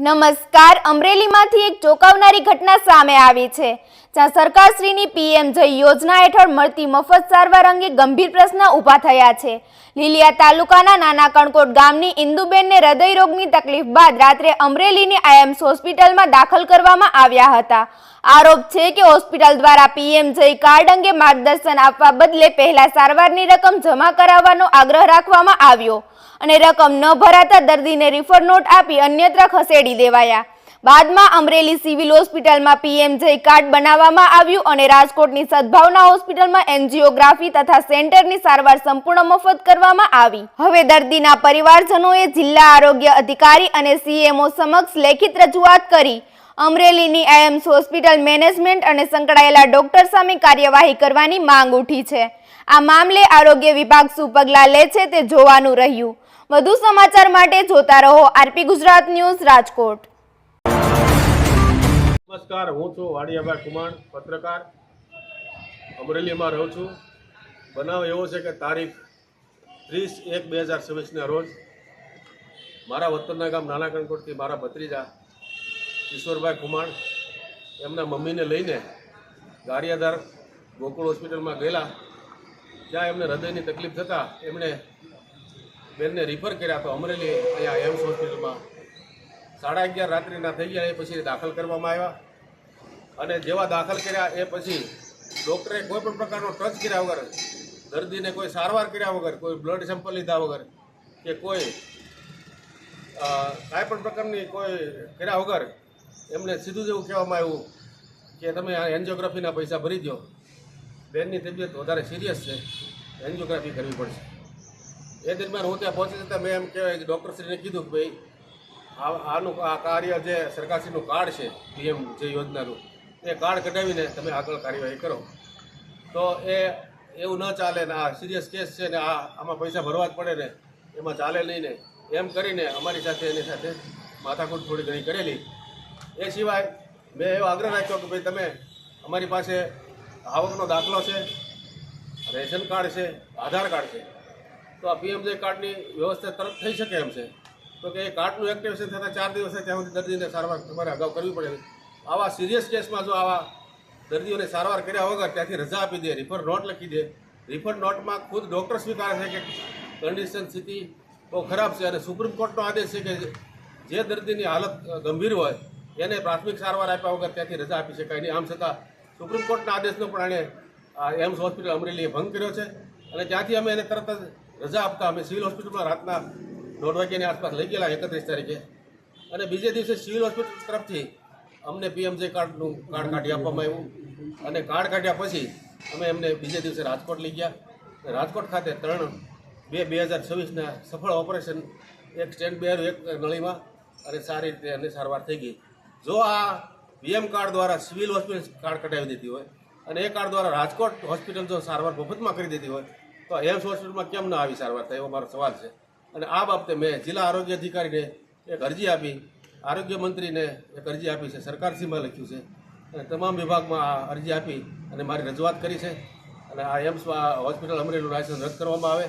નમસ્કાર, અમરેલીમાંથી એક ચોંકાવનારી ઘટના સામે આવી છે, જ્યાં સરકારશ્રીની પીએમ જય યોજના હેઠળ મળતી મફત સારવાર અંગે ગંભીર પ્રશ્ન ઊભા થયા છે. લીલિયા તાલુકાના નાના કણકોટ ગામની ઇન્દુબેનને હૃદયરોગની તકલીફ બાદ રાત્રે અમરેલીની આઈએમ્સ હોસ્પિટલમાં દાખલ કરવામાં આવ્યા હતા. આરોપ છે કે હોસ્પિટલ દ્વારા પીએમ જય કાર્ડ અંગે માર્ગદર્શન આપવા બદલે પહેલા સારવારની રકમ જમા કરાવવાનો આગ્રહ રાખવામાં આવ્યો અને રકમ ન ભરાતા દર્દીને રિફર નોટ આપી અન્યત્ર ખસેડી દેવાયા. બાદમાં અમરેલી સિવિલ હોસ્પિટલમાં પીએમ જય કાર્ડ બનાવવામાં આવ્યું અને રાજકોટની સદભાવના હોસ્પિટલમાં એન્જિયોગ્રાફી તથા સેન્ટરની સારવાર સંપૂર્ણ મફત કરવામાં આવી. હવે દર્દીના પરિવારજનોએ જિલ્લા આરોગ્ય અધિકારી અને સીએમઓ સમક્ષ લેખિત રજૂઆત કરી અમરેલીની એમ્સ હોસ્પિટલ મેનેજમેન્ટ અને સંકળાયેલા ડોક્ટર સામે કાર્યવાહી કરવાની માંગ ઉઠી છે. આ મામલે આરોગ્ય વિભાગ શું પગલાં લે છે તે જોવાનું રહ્યું. વધુ સમાચાર માટે જોતા રહો આરપી ગુજરાત ન્યૂઝ, રાજકોટ. નમસ્કાર, હું છું વાડિયાભાઈ કુમાર, પત્રકાર, અમરેલીમાં રહું છું. બનાવ એવો છે કે તારીખ 30/1/2026ના રોજ મારા વતનના ગામ નાના કણકોટથી મારા ભત્રીજા ઈશ્વરભાઈ કુમાર એમના મમ્મીને લઈને ગારિયાધાર ગોકુળ હોસ્પિટલમાં ગયેલા. ત્યાં એમને હૃદયની તકલીફ થતાં એમણે બેનને રિફર કર્યા તો અમરેલી અહીંયા એમ્સ હોસ્પિટલમાં 11:30 રાત્રિના થઈ ગયા. એ પછી દાખલ કરવામાં આવ્યા અને જેવા દાખલ કર્યા એ પછી ડૉક્ટરે કોઈ પણ પ્રકારનો ટચ કર્યા વગર, દર્દીને કોઈ સારવાર કર્યા વગર, કોઈ બ્લડ સેમ્પલ લીધા વગર કે કોઈ કાંઈ પણ પ્રકારની કોઈ કર્યા વગર એમને સીધું જ એવું કહેવામાં આવ્યું કે તમે આ એન્જિયોગ્રાફીના પૈસા ભરી દો, બેનની તબિયત વધારે સિરિયસ છે, એન્જિયોગ્રાફી કરવી પડશે. એ દરમિયાન હું ત્યાં પહોંચી જતાં મેં એમ કહેવાય કે ડૉક્ટરશ્રીને કીધું કે ભાઈ આ કાર્ય જે સરકારશ્રીનું કાર્ડ છે પીએમ જે યોજનાનું, એ કાર્ડ કઢાવીને તમે આગળ કાર્યવાહી કરો. તો એ એવું ન ચાલે ને, આ સિરિયસ કેસ છે ને આમાં પૈસા ભરવા જ પડે ને, એમાં ચાલે નહીં ને, એમ કરીને અમારી સાથે એની સાથે માથાકૂટ થોડી ઘણી કરેલી. એ સિવાય મેં એવો આગ્રહ રાખ્યો કે ભાઈ તમે અમારી પાસે આવકનો દાખલો છે, રેશન કાર્ડ છે, આધાર કાર્ડ છે, તો આ પીએમજે કાર્ડની વ્યવસ્થા તરત થઈ શકે એમ છે. તો કે એ કાર્ડનું એક્ટિવેશન થતાં 4 દિવસ ત્યાં સુધી દર્દીને સારવાર તમારે અગાઉ કરવી પડે. આવા સિરિયસ કેસમાં જો આવા દર્દીઓને સારવાર કર્યા વગર ત્યાંથી રજા આપી દે, રિફર નોટ લખી દે, રિફર નોટમાં ખુદ ડૉક્ટર સ્વીકારે છે કે કન્ડિશન સ્થિતિ બહુ ખરાબ છે અને સુપ્રીમ કોર્ટનો આદેશ છે કે જે દર્દીની હાલત ગંભીર હોય એને પ્રાથમિક સારવાર આપ્યા વગર ત્યાંથી રજા આપી શકાય નહીં. આમ છતાં સુપ્રીમ કોર્ટના આદેશનો પણ એણે એમ્સ હોસ્પિટલ અમરેલીએ ભંગ કર્યો છે અને ત્યાંથી અમે એને તરત જ રજા આપતા અમે સિવિલ હોસ્પિટલમાં રાતના 1:30 વાગ્યાની આસપાસ લઈ ગયેલા 31 તારીખે. અને બીજે દિવસે સિવિલ હોસ્પિટલ તરફથી અમને પીએમજે કાર્ડનું કાર્ડ કાઢી આપવામાં આવ્યું અને કાર્ડ કાઢ્યા પછી અમે એમને બીજે દિવસે રાજકોટ લઈ ગયા. રાજકોટ ખાતે 3/2/2026ના સફળ ઓપરેશન, એક સ્ટેન્ટ બેરું, એક નળીમાં, અને સારી રીતે એની સારવાર થઈ ગઈ. જો આ પીએમ કાર્ડ દ્વારા સિવિલ હોસ્પિટલ કાર્ડ કઢાવી દેતી હોય અને એ કાર્ડ દ્વારા રાજકોટ હોસ્પિટલ જો સારવાર મફતમાં કરી દેતી હોય તો એમ્સ હોસ્પિટલમાં કેમ ન આવી સારવાર થાય, એવો મારો સવાલ છે. અને આ બાબતે મેં જિલ્લા આરોગ્ય અધિકારીને એક અરજી આપી, આરોગ્ય મંત્રીને એક અરજી આપી છે, સરકારશ્રીમાં લખ્યું છે અને તમામ વિભાગમાં આ અરજી આપી અને મારી રજૂઆત કરી છે. અને આ એમ્સ હોસ્પિટલ અમરેલીનું લાયસન્સ રદ કરવામાં આવે,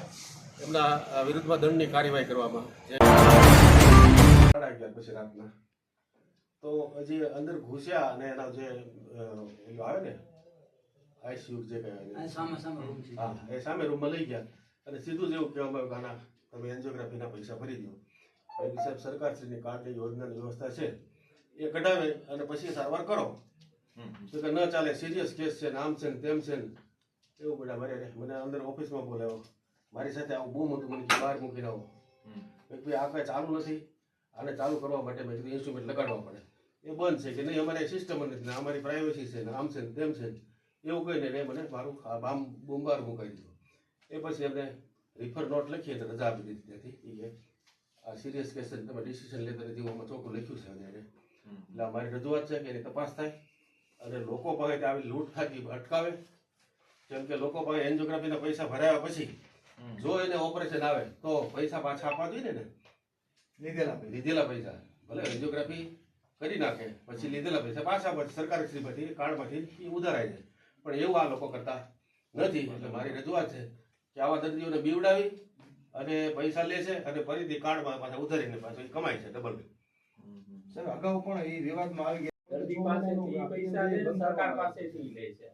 એમના વિરુદ્ધમાં દંડની કાર્યવાહી કરવામાં આવે. પછી રાતના તો હજી અંદર ઘૂસ્યા અને એના જે આવે ને આઈસીયુ જે કહેવાય, હા, એ સામે રૂમમાં લઈ ગયા અને સીધું જ એવું કહેવામાં આવ્યું કે આના તમે એન્જિયોગ્રાફીના પૈસા ભરી દો. ભાઈ સાહેબ, સરકારશ્રીની કાર્ડની યોજનાની વ્યવસ્થા છે એ કઢાવે અને પછી સારવાર કરો. તો કે ન ચાલે, સિરિયસ કેસ છે ને, આમ છે ને તેમ છે ને, એવું બધા મને અંદર ઓફિસમાં બોલાવ્યો. મારી સાથે આવું બૂમ હતું, મને બહાર મૂકીને આવો. ભાઈ આ કાંઈ ચાલુ નથી, આને ચાલુ કરવા માટે મેં કીધું ઇન્સ્ટ્રુમેન્ટ લગાડવા પડે. એ બંધ છે કે નહીં, અમારે સિસ્ટમ નથી ને, અમારી પ્રાઇવસી છે ને, આમ છે ને તેમ છે ને, એવું કહીને એને મને મારું બૂમ બહાર મુકાવી દીધું. એ પછી એમને રિફર નોટ લખી અને રજા આપી દીધી. ત્યાંથી એ આ સિરિયસ કેસ તમે ડિસિઝન લેતા નથી, એમાં ચોખ્ખું લખ્યું છે. અને એટલે અમારી રજૂઆત છે કે એની તપાસ થાય અને લોકો પાસે આવી લૂંટ થતી અટકાવે. જેમ કે લોકો પાસે એન્જિયોગ્રાફીના પૈસા ભરાયા પછી જો એને ઓપરેશન આવે તો પૈસા પાછા આપવા જોઈએ ને, લીધેલા પૈસા ભલે એન્જિયોગ્રાફી કરી નાખે પછી લીધેલા પૈસા પાછા પછી સરકારશ્રીમાંથી કાર્ડમાંથી એ ઉધારાય છે. પણ એવું આ લોકો કરતા નથી. એટલે મારી રજૂઆત છે કે આવા દર્દીઓને બીવડાવી અને પૈસા લે છે અને ફરીથી કાર્ડમાં પાછા ઉધારીને પાછું કમાય છે ડબલ. સાહેબ અગાઉ પણ એ વિવાદમાં આવી ગયા. દર્દી પાસેથી પૈસા લે છે, સરકાર પાસેથી લે છે.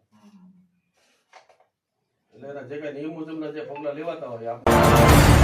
એટલે એના જે કઈ નિયમ મુજબના જે પગલા લેવાતા હોય આપણે